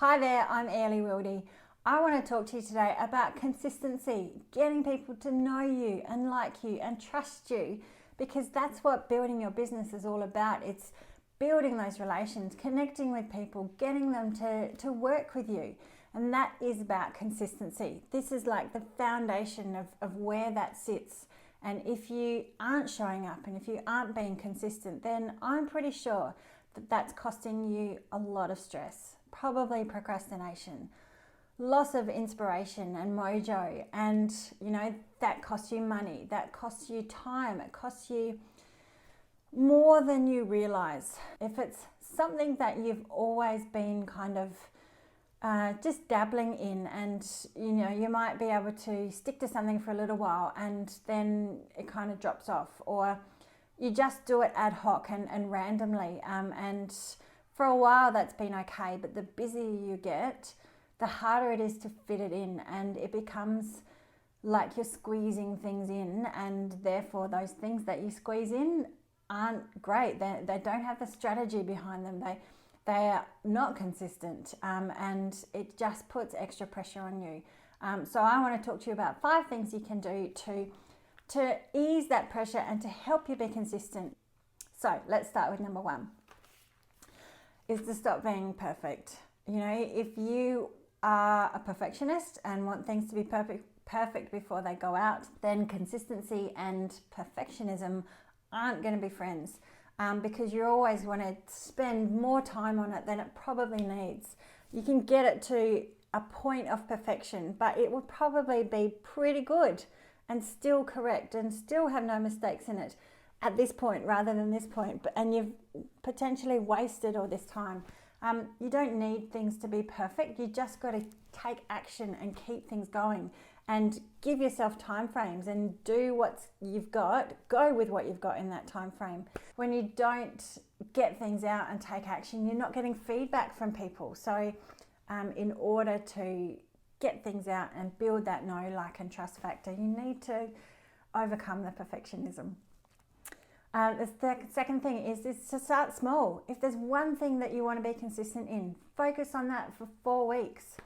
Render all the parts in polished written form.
Hi there, I'm Airlie Wildy. I want to talk to you today about consistency, getting people to know you and like you and trust you, because that's what building your business is all about. It's building those relations, connecting with people, getting them to work with you. And that is about consistency. This is like the foundation of where that sits. And if you aren't showing up and if you aren't being consistent, then I'm pretty sure that that's costing you a lot of stress, probably procrastination, loss of inspiration and mojo, and that costs you money, that costs you time, it costs you more than you realize. If it's something that you've always been kind of just dabbling in, and you might be able to stick to something for a little while and then it kind of drops off, or you just do it ad hoc and randomly, and for a while that's been okay, but the busier you get, the harder it is to fit it in, and it becomes like you're squeezing things in, and therefore those things that you squeeze in aren't great. They don't have the strategy behind them. They are not consistent, and it just puts extra pressure on you. So I want to talk to you about 5 things you can do to ease that pressure and to help you be consistent. So let's start with number 1, is to stop being perfect. If you are a perfectionist and want things to be perfect before they go out, then consistency and perfectionism aren't going to be friends, because you always want to spend more time on it than it probably needs. You can get it to a point of perfection, but it will probably be pretty good and still correct and still have no mistakes in it at this point rather than this point, and you've potentially wasted all this time. You don't need things to be perfect. You just got to take action and keep things going and give yourself time frames and do what you've got. Go with what you've got in that time frame. When you don't get things out and take action, you're not getting feedback from people. So in order to get things out and build that know, like, and trust factor, you need to overcome the perfectionism. The second thing is to start small. If there's one thing that you want to be consistent in, focus on that for 4 weeks.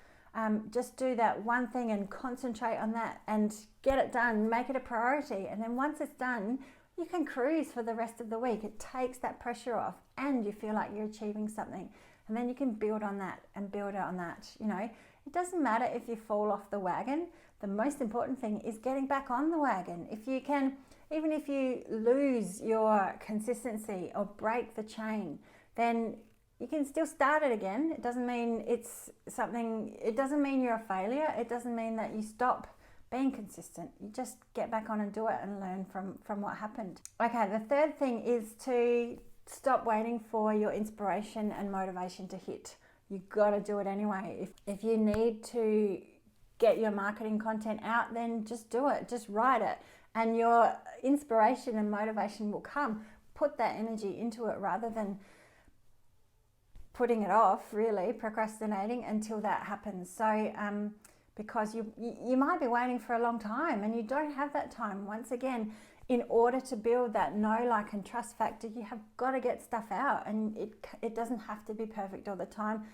Just do that one thing and concentrate on that and get it done. Make it a priority. And then once it's done, you can cruise for the rest of the week. It takes that pressure off and you feel like you're achieving something. And then you can build on that and build on that. It doesn't matter if you fall off the wagon. The most important thing is getting back on the wagon. If you can, even if you lose your consistency or break the chain, then you can still start it again. It doesn't mean it doesn't mean you're a failure. It doesn't mean that you stop being consistent. You just get back on and do it and learn from what happened. Okay, the third thing is to stop waiting for your inspiration and motivation to hit. You got to do it anyway. If you need to get your marketing content out, then just do it. Just write it. And your inspiration and motivation will come. Put that energy into it rather than putting it off, really, procrastinating until that happens. So because you might be waiting for a long time and you don't have that time. Once again, in order to build that know, like, and trust factor, you have got to get stuff out, and it doesn't have to be perfect all the time,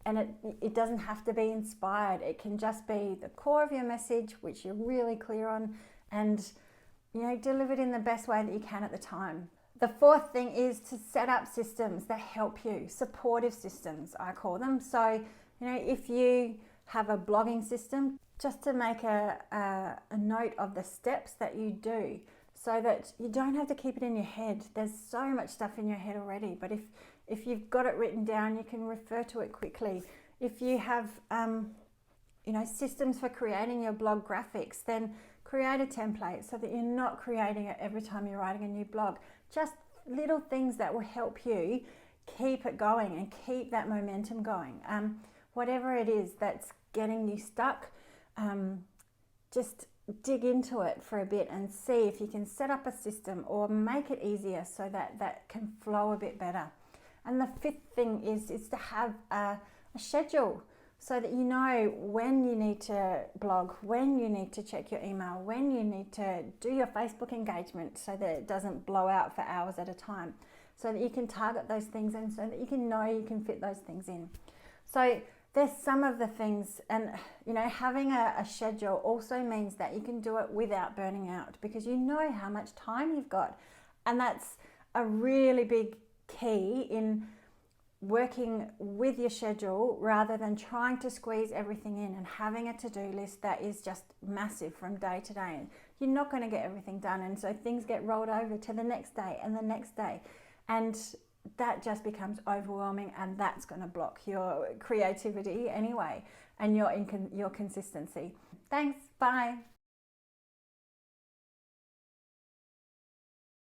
and it doesn't have to be inspired. It can just be the core of your message, which you're really clear on, and delivered in the best way that you can at the time. The fourth thing is to set up systems that help you, supportive systems, I call them. So, if you have a blogging system, just to make a note of the steps that you do so that you don't have to keep it in your head. There's so much stuff in your head already, but if you've got it written down, you can refer to it quickly. If you have, systems for creating your blog graphics, then create a template so that you're not creating it every time you're writing a new blog. Just little things that will help you keep it going and keep that momentum going. Whatever it is that's getting you stuck, just dig into it for a bit and see if you can set up a system or make it easier so that can flow a bit better. And the fifth thing is to have a schedule so that you know when you need to blog, when you need to check your email, when you need to do your Facebook engagement so that it doesn't blow out for hours at a time, so that you can target those things and so that you can know you can fit those things in. So there's some of the things, and you know, having a schedule also means that you can do it without burning out, because you know how much time you've got. And that's a really big key in working with your schedule rather than trying to squeeze everything in and having a to-do list that is just massive from day to day. And you're not going to get everything done, and so things get rolled over to the next day and the next day, and that just becomes overwhelming, and that's going to block your creativity anyway and your consistency. Thanks, bye.